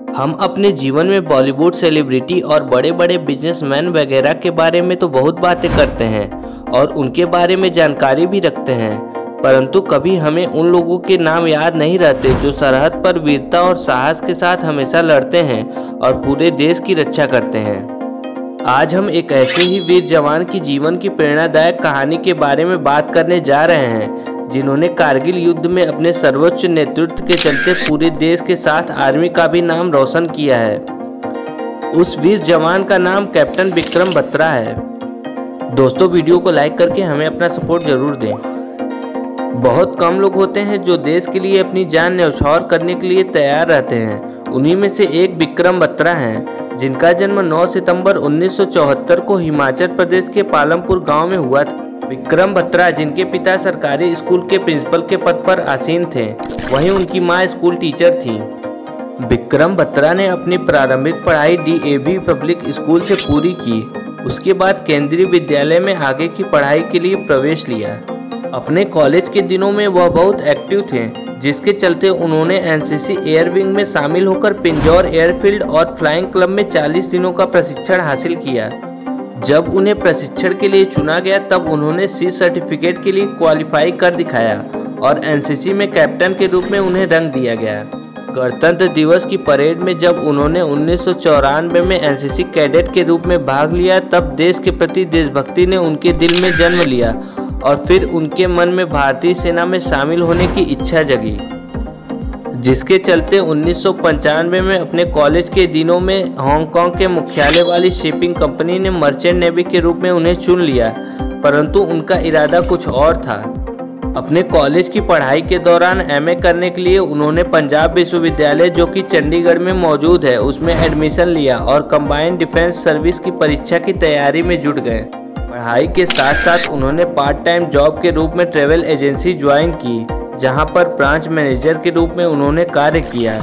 हम अपने जीवन में बॉलीवुड सेलिब्रिटी और बड़े बड़े बिजनेसमैन वगैरह के बारे में तो बहुत बातें करते हैं और उनके बारे में जानकारी भी रखते हैं, परंतु कभी हमें उन लोगों के नाम याद नहीं रहते जो सरहद पर वीरता और साहस के साथ हमेशा लड़ते हैं और पूरे देश की रक्षा करते हैं। आज हम एक ऐसे ही वीर जवान की जीवन की प्रेरणादायक कहानी के बारे में बात करने जा रहे हैं जिन्होंने कारगिल युद्ध में अपने सर्वोच्च नेतृत्व के चलते पूरे देश के साथ आर्मी का भी नाम रोशन किया है। उस वीर जवान का नाम कैप्टन विक्रम बत्रा है। दोस्तों, वीडियो को लाइक करके हमें अपना सपोर्ट जरूर दें। बहुत कम लोग होते हैं जो देश के लिए अपनी जान न्यौछावर करने के लिए तैयार रहते हैं। उन्हीं में से एक विक्रम बत्रा हैं, जिनका जन्म 9 सितंबर 1974 को हिमाचल प्रदेश के पालमपुर गांव में हुआ था। विक्रम बत्रा, जिनके पिता सरकारी स्कूल के प्रिंसिपल के पद पर आसीन थे, वहीं उनकी मां स्कूल टीचर थीं। विक्रम बत्रा ने अपनी प्रारंभिक पढ़ाई DAV पब्लिक स्कूल से पूरी की। उसके बाद केंद्रीय विद्यालय में आगे की पढ़ाई के लिए प्रवेश लिया। अपने कॉलेज के दिनों में वह बहुत एक्टिव थे, जिसके चलते उन्होंने NCC एयर विंग में शामिल होकर पिंजौर एयरफील्ड और फ्लाइंग क्लब में 40 दिनों का प्रशिक्षण हासिल किया। जब उन्हें प्रशिक्षण के लिए चुना गया तब उन्होंने C सर्टिफिकेट के लिए क्वालिफाई कर दिखाया और NCC में कैप्टन के रूप में उन्हें रंग दिया गया। गणतंत्र दिवस की परेड में जब उन्होंने 1994 में NCC कैडेट के रूप में भाग लिया, तब देश के प्रति देशभक्ति ने उनके दिल में जन्म लिया और फिर उनके मन में भारतीय सेना में शामिल होने की इच्छा जगी, जिसके चलते 1995 में अपने कॉलेज के दिनों में हांगकांग के मुख्यालय वाली शिपिंग कंपनी ने मर्चेंट नेवी के रूप में उन्हें चुन लिया, परंतु उनका इरादा कुछ और था। अपने कॉलेज की पढ़ाई के दौरान MA करने के लिए उन्होंने पंजाब विश्वविद्यालय, जो कि चंडीगढ़ में मौजूद है, उसमें एडमिशन लिया और कंबाइंड डिफेंस सर्विस की परीक्षा की तैयारी में जुट गए। पढ़ाई के साथ साथ उन्होंने पार्ट टाइम जॉब के रूप में ट्रेवल एजेंसी ज्वाइन की, जहां पर ब्रांच मैनेजर के रूप में उन्होंने कार्य किया।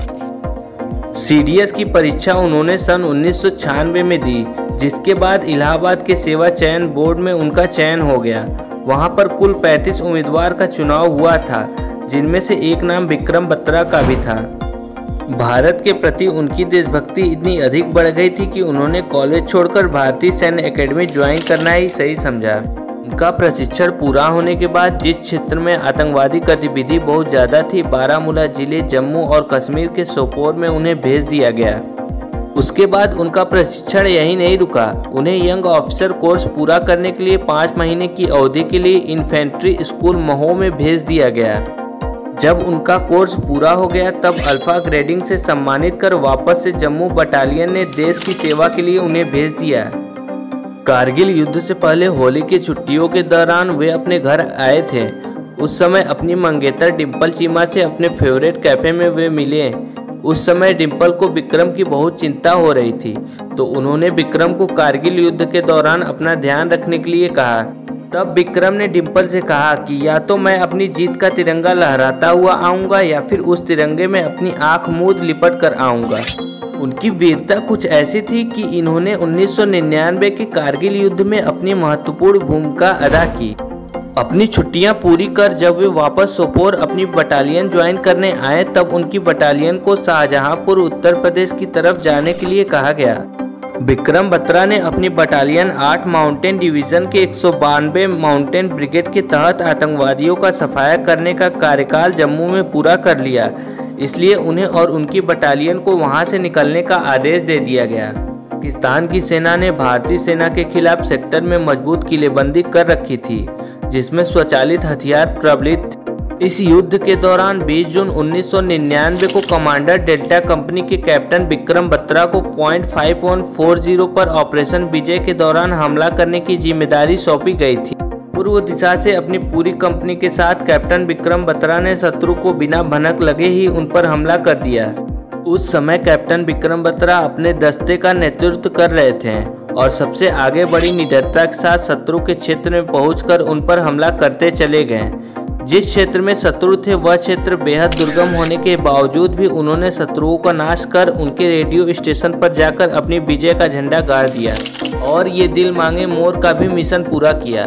CDS की परीक्षा उन्होंने सन 1996 में दी, जिसके बाद इलाहाबाद के सेवा चयन बोर्ड में उनका चयन हो गया। वहां पर कुल 35 उम्मीदवार का चुनाव हुआ था, जिनमें से एक नाम विक्रम बत्रा का भी था। भारत के प्रति उनकी देशभक्ति इतनी अधिक बढ़ गई थी कि उन्होंने कॉलेज छोड़कर भारतीय सैन्य एकेडमी ज्वाइन करना ही सही समझा। उनका प्रशिक्षण पूरा होने के बाद जिस क्षेत्र में आतंकवादी गतिविधि बहुत ज़्यादा थी, बारामूला जिले, जम्मू और कश्मीर के सोपोर में उन्हें भेज दिया गया। उसके बाद उनका प्रशिक्षण यहीं नहीं रुका, उन्हें यंग ऑफिसर कोर्स पूरा करने के लिए 5 महीने की अवधि के लिए इन्फेंट्री स्कूल महू में भेज दिया गया। जब उनका कोर्स पूरा हो गया तब अल्फा ग्रेडिंग से सम्मानित कर वापस से जम्मू बटालियन ने देश की सेवा के लिए उन्हें भेज दिया। कारगिल युद्ध से पहले होली की छुट्टियों के दौरान वे अपने घर आए थे। उस समय अपनी मंगेतर डिम्पल चीमा से अपने फेवरेट कैफ़े में वे मिले। उस समय डिम्पल को विक्रम की बहुत चिंता हो रही थी, तो उन्होंने विक्रम को कारगिल युद्ध के दौरान अपना ध्यान रखने के लिए कहा। तब विक्रम ने डिम्पल से कहा कि या तो मैं अपनी जीत का तिरंगा लहराता हुआ आऊँगा या फिर उस तिरंगे में अपनी आँख मूंद लिपट कर आऊँगा। उनकी वीरता कुछ ऐसी थी कि इन्होंने 1999 के कारगिल युद्ध में अपनी महत्वपूर्ण भूमिका अदा की। अपनी छुट्टियां पूरी कर जब वे वापस सोपोर अपनी बटालियन ज्वाइन करने आए, तब उनकी बटालियन को शाहजहांपुर उत्तर प्रदेश की तरफ जाने के लिए कहा गया। विक्रम बत्रा ने अपनी बटालियन 8 माउंटेन डिवीजन के 192 माउंटेन ब्रिगेड के तहत आतंकवादियों का सफाया करने का कार्यकाल जम्मू में पूरा कर लिया, इसलिए उन्हें और उनकी बटालियन को वहां से निकलने का आदेश दे दिया गया। पाकिस्तान की सेना ने भारतीय सेना के खिलाफ सेक्टर में मजबूत किलेबंदी कर रखी थी, जिसमें स्वचालित हथियार प्रबलित। इस युद्ध के दौरान 20 जून 1999 को कमांडर डेल्टा कंपनी के कैप्टन विक्रम बत्रा को पॉइंट 5140 पर ऑपरेशन विजय के दौरान हमला करने की जिम्मेदारी सौंपी गई थी। पूर्व दिशा से अपनी पूरी कंपनी के साथ कैप्टन विक्रम बत्रा ने शत्रु को बिना भनक लगे ही उन पर हमला कर दिया। उस समय कैप्टन विक्रम बत्रा अपने दस्ते का नेतृत्व कर रहे थे और सबसे आगे बड़ी निडरता के साथ शत्रु के क्षेत्र में पहुंचकर उन पर हमला करते चले गए। जिस क्षेत्र में शत्रु थे वह क्षेत्र बेहद दुर्गम होने के बावजूद भी उन्होंने शत्रुओं का नाश कर उनके रेडियो स्टेशन पर जाकर अपनी विजय का झंडा गाड़ दिया और ये दिल मांगे मोर का भी मिशन पूरा किया।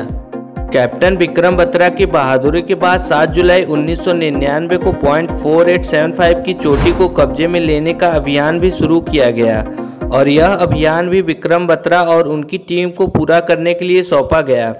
कैप्टन विक्रम बत्रा की बहादुरी के बाद 7 जुलाई 1999 को .4875 की चोटी को कब्जे में लेने का अभियान भी शुरू किया गया और यह अभियान भी विक्रम बत्रा और उनकी टीम को पूरा करने के लिए सौंपा गया।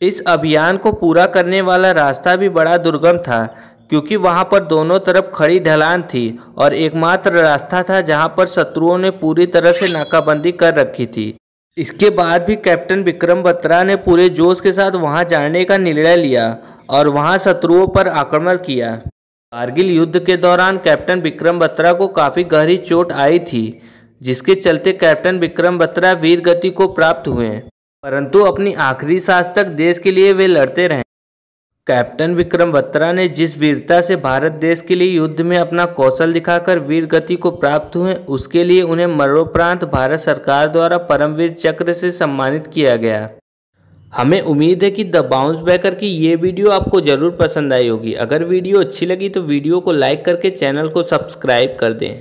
इस अभियान को पूरा करने वाला रास्ता भी बड़ा दुर्गम था क्योंकि वहां पर दोनों तरफ खड़ी ढलान थी और एकमात्र रास्ता था जहां पर शत्रुओं ने पूरी तरह से नाकाबंदी कर रखी थी। इसके बाद भी कैप्टन विक्रम बत्रा ने पूरे जोश के साथ वहां जाने का निर्णय लिया और वहां शत्रुओं पर आक्रमण किया। कारगिल युद्ध के दौरान कैप्टन विक्रम बत्रा को काफ़ी गहरी चोट आई थी, जिसके चलते कैप्टन विक्रम बत्रा वीर गति को प्राप्त हुए, परंतु अपनी आखिरी सांस तक देश के लिए वे लड़ते रहे। कैप्टन विक्रम बत्रा ने जिस वीरता से भारत देश के लिए युद्ध में अपना कौशल दिखाकर वीर गति को प्राप्त हुए, उसके लिए उन्हें मरणोपरांत भारत सरकार द्वारा परमवीर चक्र से सम्मानित किया गया। हमें उम्मीद है कि द बाउंस बैकर की ये वीडियो आपको ज़रूर पसंद आई होगी। अगर वीडियो अच्छी लगी तो वीडियो को लाइक करके चैनल को सब्सक्राइब कर दें।